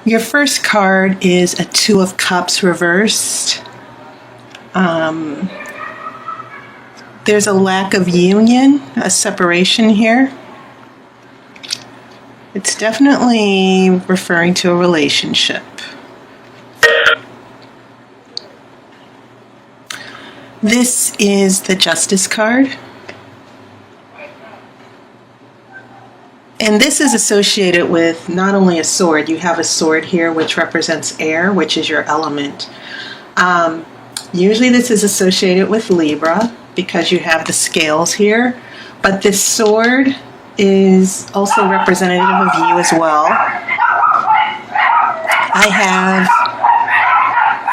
Your first card is a Two of Cups reversed. There's a lack of union, a separation here. It's definitely referring to a relationship. This is the Justice card. And this is associated with not only a sword. You have a sword here which represents air, which is your element. Usually this is associated with Libra because you have the scales here. But this sword is also representative of you as well. I have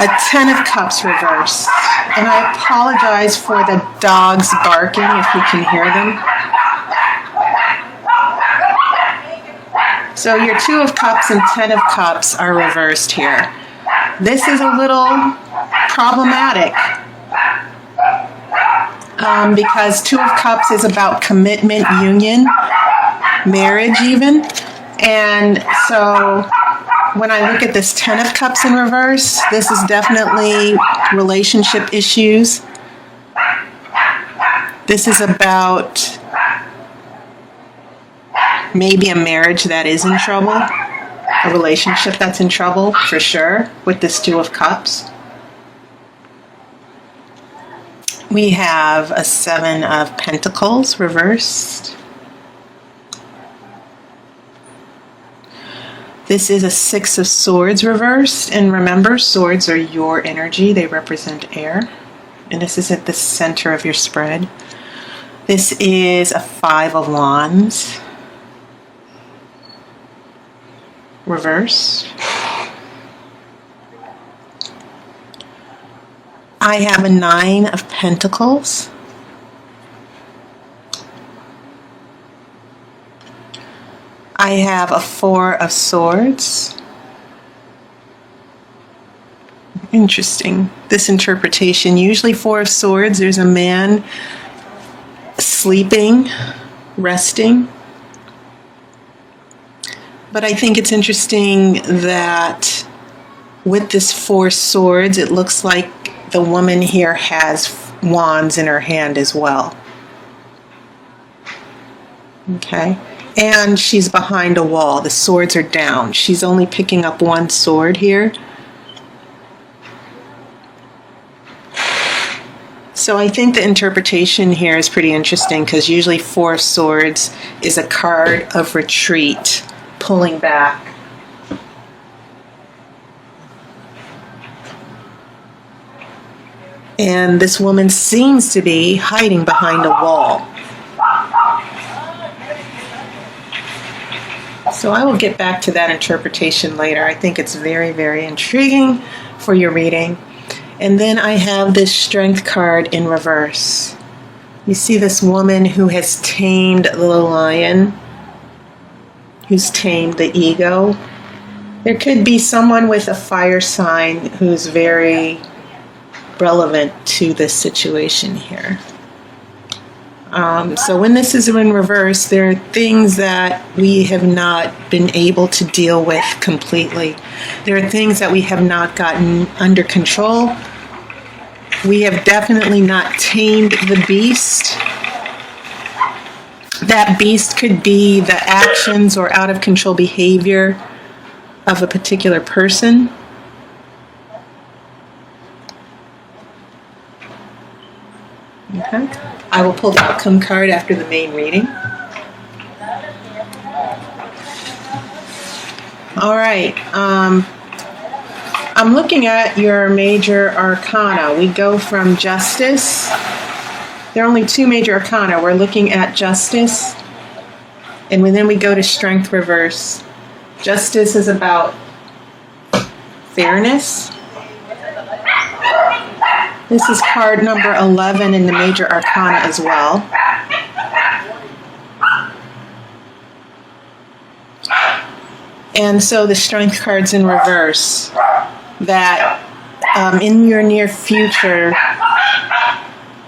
a Ten of Cups reversed. And I apologize for the dogs barking if you can hear them. So your Two of Cups and Ten of Cups are reversed here. This is a little problematic because Two of Cups is about commitment, union, marriage even. And so when I look at this Ten of Cups in reverse, this is definitely relationship issues. This is about maybe a marriage that is in trouble, a relationship that's in trouble for sure with this Two of Cups. We have a Seven of Pentacles reversed. This is a Six of Swords reversed. And remember, swords are your energy. They represent air. And this is at the center of your spread. This is a Five of Wands reversed. I have a Nine of Pentacles. I have a Four of Swords. Interesting, this interpretation. Usually Four of Swords, there's a man sleeping, resting. But I think it's interesting that with this Four Swords, it looks like the woman here has wands in her hand as well. Okay. And she's behind a wall. The swords are down. She's only picking up one sword here. So I think the interpretation here is pretty interesting because usually Four of Swords is a card of retreat, pulling back. And this woman seems to be hiding behind a wall. So I will get back to that interpretation later. I think it's very, very intriguing for your reading. And then I have this Strength card in reverse. You see this woman who has tamed the lion, who's tamed the ego. There could be someone with a fire sign who's very relevant to this situation here. So when this is in reverse, there are things that we have not been able to deal with completely. There are things that we have not gotten under control. We have definitely not tamed the beast. That beast could be the actions or out of control behavior of a particular person. Okay. I will pull the outcome card after the main reading. All right. I'm looking at your major arcana. We go from Justice. There are only two major arcana. We're looking at Justice, and then we go to Strength reverse. Justice is about fairness. This is card number 11 in the major arcana as well. And so the Strength card's in reverse. That in your near future,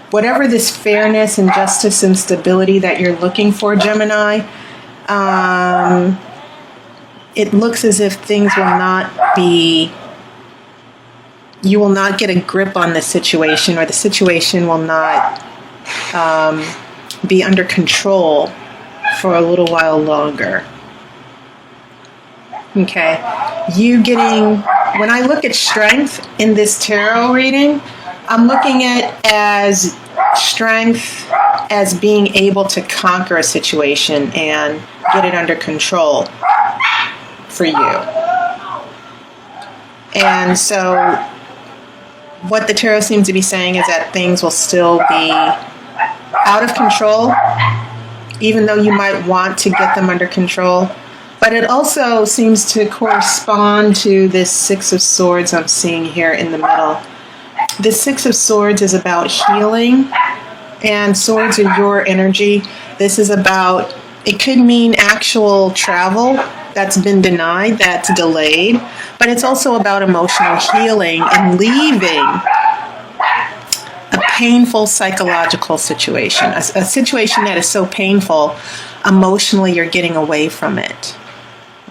whatever this fairness and justice and stability that you're looking for, Gemini, it looks as if things will not be, you will not get a grip on the situation, or the situation will not be under control for a little while longer. Okay, when I look at strength in this tarot reading, I'm looking at as strength as being able to conquer a situation and get it under control for you. And so what the tarot seems to be saying is that things will still be out of control, even though you might want to get them under control. But it also seems to correspond to this Six of Swords I'm seeing here in the middle. The Six of Swords is about healing, and swords are your energy. This is about, it could mean actual travel that's been denied, that's delayed, but it's also about emotional healing and leaving a painful psychological situation, a situation that is so painful, emotionally you're getting away from it.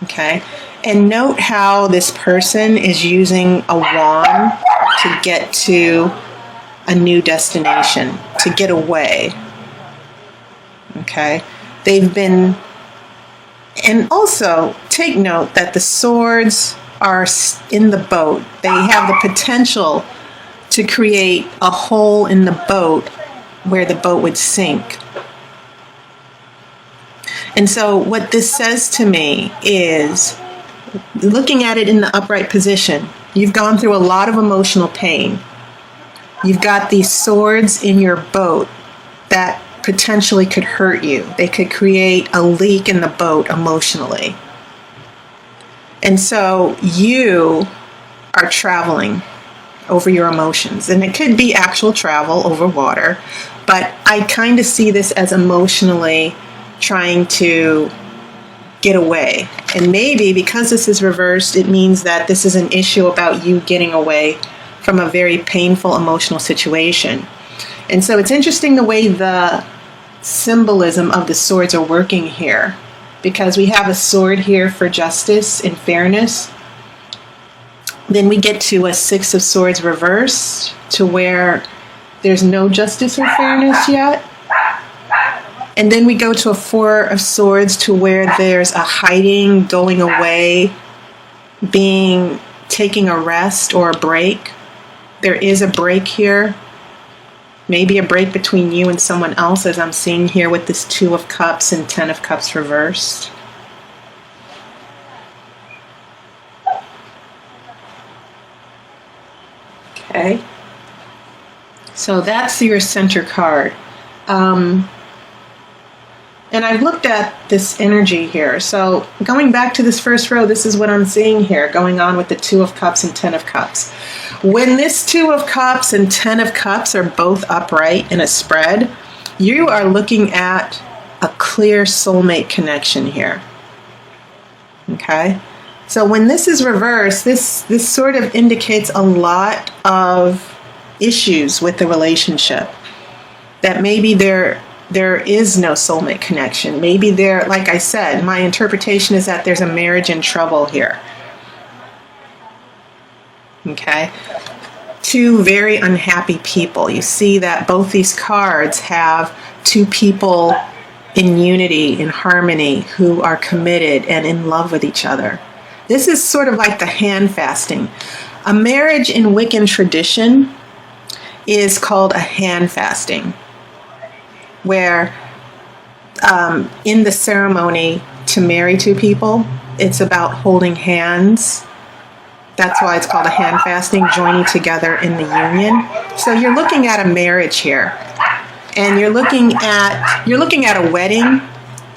Okay? And note how this person is using a wand to get to a new destination, to get away. Okay? They've been, and also take note that the swords are in the boat. They have the potential to create a hole in the boat where the boat would sink. And so what this says to me is, looking at it in the upright position, you've gone through a lot of emotional pain. You've got these swords in your boat that potentially could hurt you. They could create a leak in the boat emotionally. And so you are traveling over your emotions. And it could be actual travel over water, but I kind of see this as emotionally trying to get away. And maybe because this is reversed, it means that this is an issue about you getting away from a very painful emotional situation. And so it's interesting the way the symbolism of the swords are working here, because we have a sword here for justice and fairness. Then we get to a Six of Swords reversed, to where there's no justice or fairness yet. And then we go to a Four of Swords, to where there's a hiding, going away, taking a rest or a break. There is a break here. Maybe a break between you and someone else, as I'm seeing here with this Two of Cups and Ten of Cups reversed. Okay. So that's your center card. And I've looked at this energy here. So going back to this first row, this is what I'm seeing here going on with the Two of Cups and Ten of Cups. When this Two of Cups and Ten of Cups are both upright in a spread, you are looking at a clear soulmate connection here. Okay? So when this is reversed, this sort of indicates a lot of issues with the relationship. That maybe there is no soulmate connection. Maybe like I said, my interpretation is that there's a marriage in trouble here. Okay? Two very unhappy people. You see that both these cards have two people in unity, in harmony, who are committed and in love with each other. This is sort of like the hand fasting. A marriage in Wiccan tradition is called a hand fasting, where in the ceremony to marry two people, it's about holding hands. That's why it's called a hand fasting, joining together in the union. So you're looking at a marriage here, and you're looking at a wedding,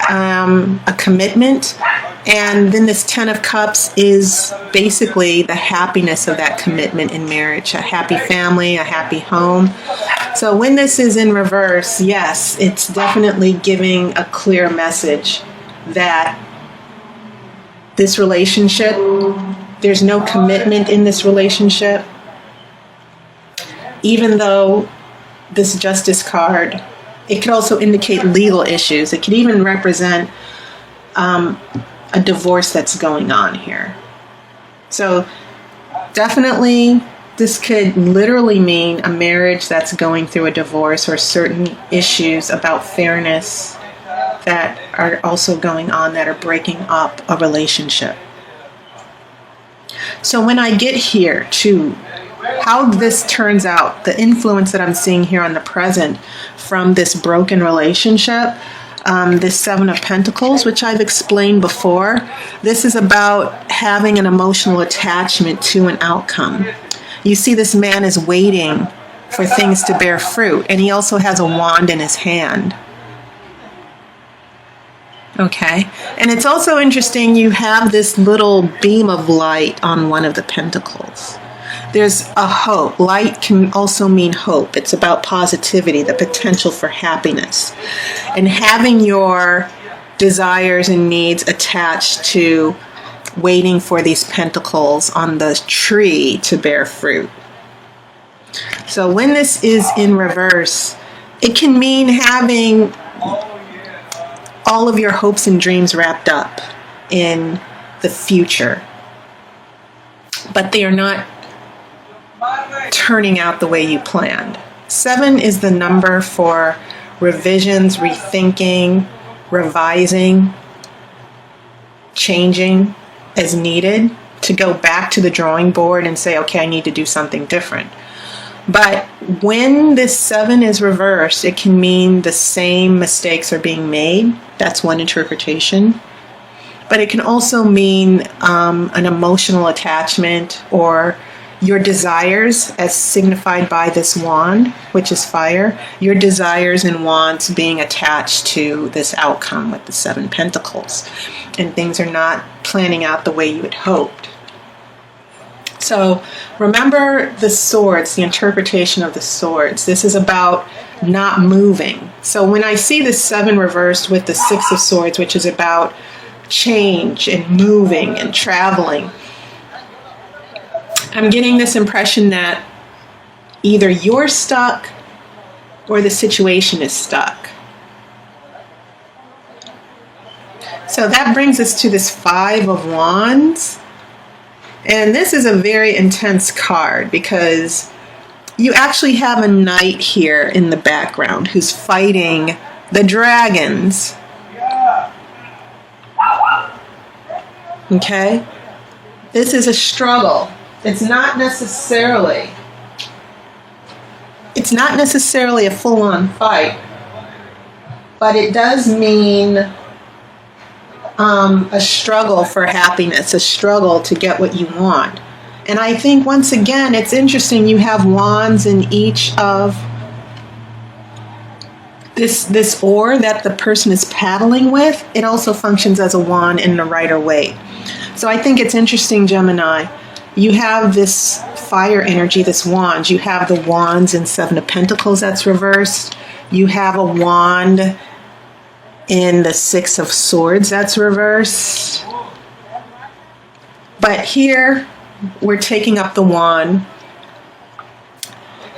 a commitment, and then this Ten of Cups is basically the happiness of that commitment in marriage, a happy family, a happy home. So when this is in reverse, yes, it's definitely giving a clear message that this relationship, there's no commitment in this relationship. Even though this Justice card, it could also indicate legal issues. It could even represent a a divorce that's going on here. So definitely this could literally mean a marriage that's going through a divorce, or certain issues about fairness that are also going on that are breaking up a relationship. So when I get here to how this turns out, the influence that I'm seeing here on the present from this broken relationship, this Seven of Pentacles, which I've explained before, this is about having an emotional attachment to an outcome. You see, this man is waiting for things to bear fruit, and he also has a wand in his hand. Okay, and it's also interesting, you have this little beam of light on one of the pentacles. There's a hope. Light can also mean hope. It's about positivity, the potential for happiness, and having your desires and needs attached to waiting for these pentacles on the tree to bear fruit. So when this is in reverse, it can mean having all of your hopes and dreams wrapped up in the future, but they are not turning out the way you planned. 7 is the number for revisions, rethinking, revising, changing as needed, to go back to the drawing board and say, okay, I need to do something different. But when this 7 is reversed, it can mean the same mistakes are being made. That's one interpretation. But it can also mean an emotional attachment, or your desires, as signified by this wand, which is fire, your desires and wants being attached to this outcome with the 7 pentacles, and things are not planning out the way you had hoped. So remember the swords, the interpretation of the swords. This is about not moving. So when I see the 7 reversed with the 6 of swords, which is about change and moving and traveling, I'm getting this impression that either you're stuck or the situation is stuck. So that brings us to this 5 of Wands. And this is a very intense card, because you actually have a knight here in the background who's fighting the dragons. Okay? This is a struggle. It's not necessarily a full-on fight, but it does mean a struggle for happiness, a struggle to get what you want. And I think, once again, it's interesting, you have wands in each of this oar that the person is paddling with. It also functions as a wand in the Rider-Waite. So I think it's interesting, Gemini. You have this fire energy, this wand. You have the wands in 7 of Pentacles that's reversed. You have a wand in the 6 of Swords that's reversed. But here, we're taking up the wand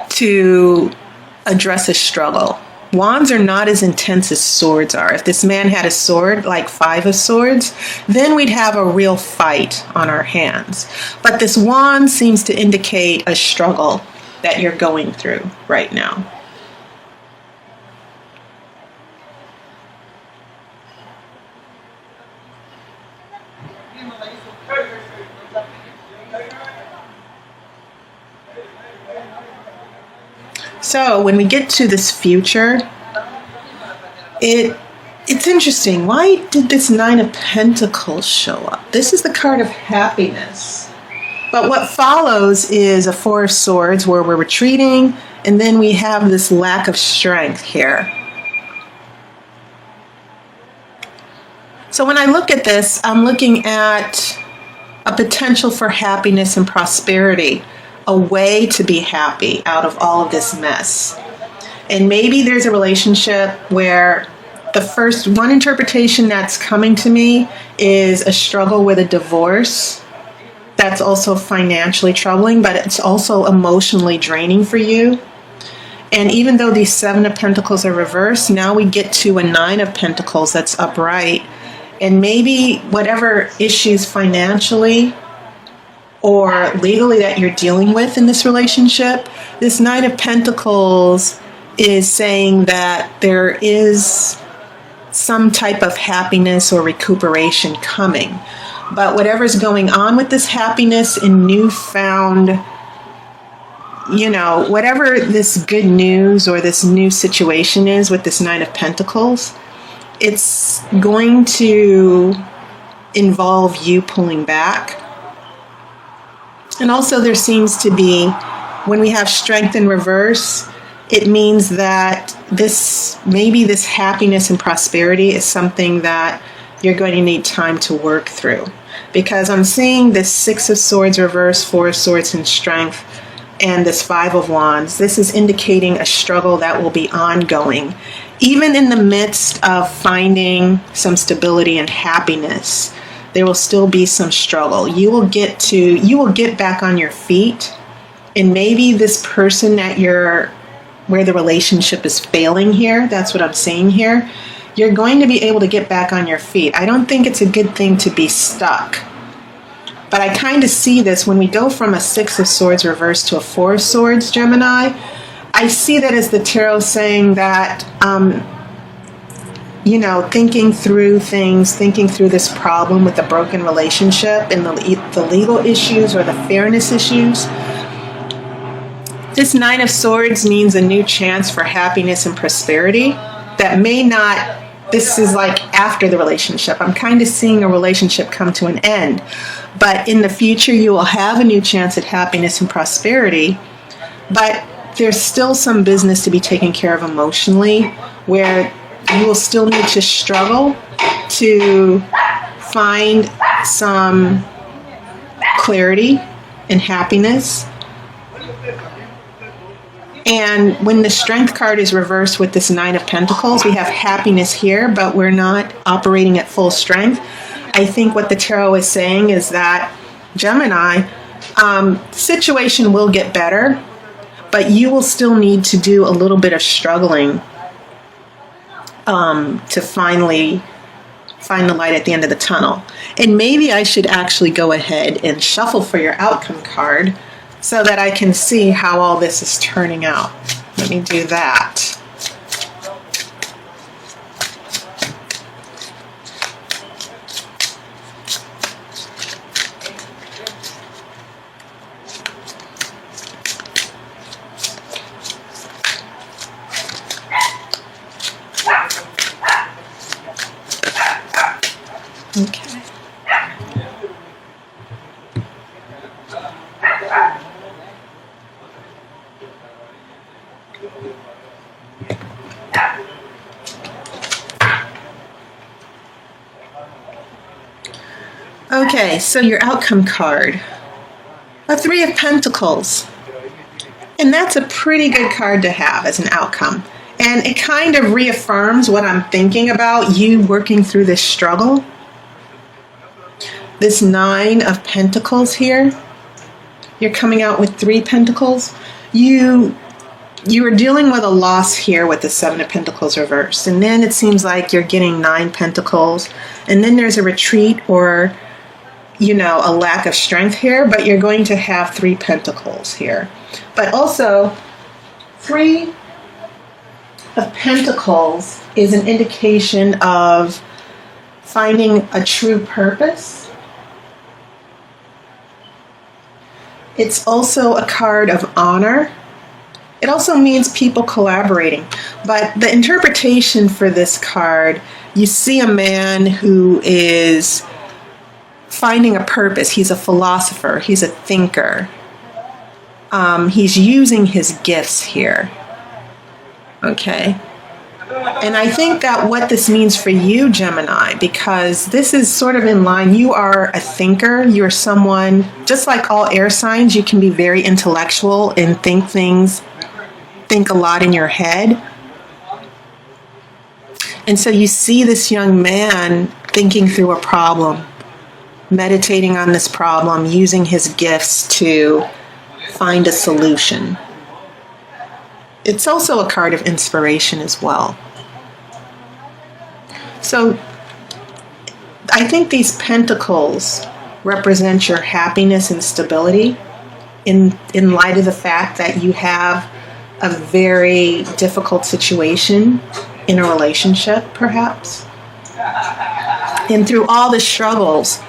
to address a struggle. Wands are not as intense as swords are. If this man had a sword, like 5 of Swords, then we'd have a real fight on our hands. But this wand seems to indicate a struggle that you're going through right now. So when we get to this future, it's interesting. Why did this 9 of Pentacles show up? This is the card of happiness. But what follows is a 4 of Swords where we're retreating, and then we have this lack of strength here. So when I look at this, I'm looking at a potential for happiness and prosperity, a way to be happy out of all of this mess. And maybe there's a relationship where the first one interpretation that's coming to me is a struggle with a divorce. That's also financially troubling, but it's also emotionally draining for you. And even though these 7 of Pentacles are reversed, now we get to a 9 of Pentacles that's upright. And maybe whatever issues financially or legally that you're dealing with in this relationship, this Knight of Pentacles is saying that there is some type of happiness or recuperation coming. But whatever's going on with this happiness and newfound, whatever this good news or this new situation is with this Knight of Pentacles, it's going to involve you pulling back. And also there seems to be, when we have Strength in reverse, it means that this happiness and prosperity is something that you're going to need time to work through. Because I'm seeing this 6 of Swords reverse, 4 of Swords in Strength, and this 5 of Wands. This is indicating a struggle that will be ongoing. Even in the midst of finding some stability and happiness, there will still be some struggle. You will get back on your feet, and maybe this person where the relationship is failing here, that's what I'm seeing here, you're going to be able to get back on your feet. I don't think it's a good thing to be stuck. But I kind of see this when we go from a 6 of Swords reverse to a 4 of Swords, Gemini. I see that as the tarot saying that, thinking through things, thinking through this problem with the broken relationship and the legal issues or the fairness issues. This 9 of Swords means a new chance for happiness and prosperity that may not, this is like after the relationship. I'm kind of seeing a relationship come to an end. But in the future, you will have a new chance at happiness and prosperity. But there's still some business to be taken care of emotionally, where you will still need to struggle to find some clarity and happiness. And when the Strength card is reversed with this 9 of Pentacles, we have happiness here, but we're not operating at full strength. I think what the tarot is saying is that, Gemini, situation will get better, but you will still need to do a little bit of struggling to finally find the light at the end of the tunnel. And maybe I should actually go ahead and shuffle for your outcome card so that I can see how all this is turning out. Let me do that. Okay. Okay, so your outcome card, a 3 of Pentacles. And that's a pretty good card to have as an outcome. And it kind of reaffirms what I'm thinking about you working through this struggle. This 9 of Pentacles here, you're coming out with 3 Pentacles. You are dealing with a loss here with the 7 of Pentacles reversed. And then it seems like you're getting 9 Pentacles. And then there's a retreat or, a lack of strength here, but you're going to have 3 Pentacles here. But also, 3 of Pentacles is an indication of finding a true purpose. It's also a card of honor. It also means people collaborating. But the interpretation for this card, you see a man who is finding a purpose. He's a philosopher. He's a thinker. He's using his gifts here. Okay. And I think that what this means for you, Gemini, because this is sort of in line, you are a thinker, you're someone, just like all air signs, you can be very intellectual and think a lot in your head. And so you see this young man thinking through a problem, meditating on this problem, using his gifts to find a solution. It's also a card of inspiration as well. So I think these pentacles represent your happiness and stability in light of the fact that you have a very difficult situation in a relationship, perhaps. And through all the struggles,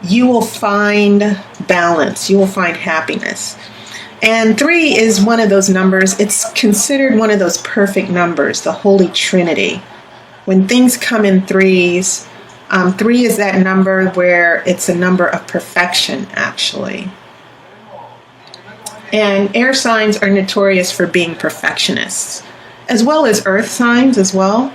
you will find balance. You will find happiness. And 3 is one of those numbers. It's considered one of those perfect numbers, the Holy Trinity. When things come in threes, 3 is that number where it's a number of perfection, actually. And air signs are notorious for being perfectionists, as well as earth signs as well.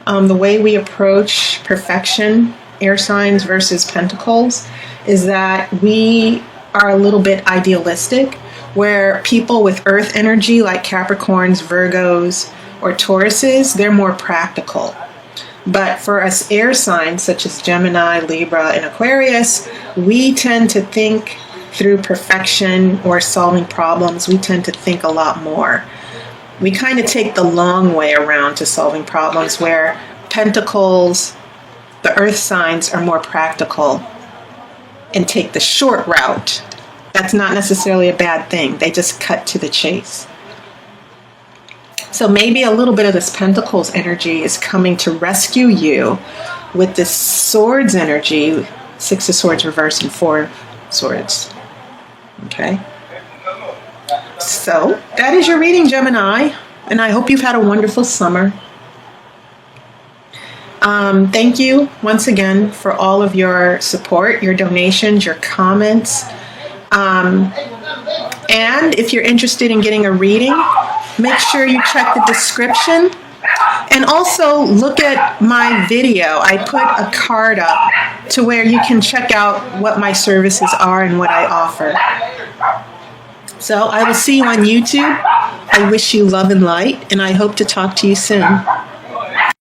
The way we approach perfection, air signs versus pentacles, is that we are a little bit idealistic, where people with earth energy like Capricorns, Virgos, or Tauruses, they're more practical. But for us air signs such as Gemini, Libra, and Aquarius, we tend to think through perfection or solving problems. We tend to think a lot more. We kind of take the long way around to solving problems, where pentacles, the earth signs, are more practical and take the short route. That's not necessarily a bad thing. They just cut to the chase. So maybe a little bit of this Pentacles energy is coming to rescue you with this Swords energy, 6 of Swords reversed and 4 of Swords. Okay? So that is your reading, Gemini, and I hope you've had a wonderful summer. Thank you once again for all of your support, your donations, your comments. And if you're interested in getting a reading, make sure you check the description. And also look at my video. I put a card up to where you can check out what my services are and what I offer. So I will see you on YouTube. I wish you love and light, and I hope to talk to you soon.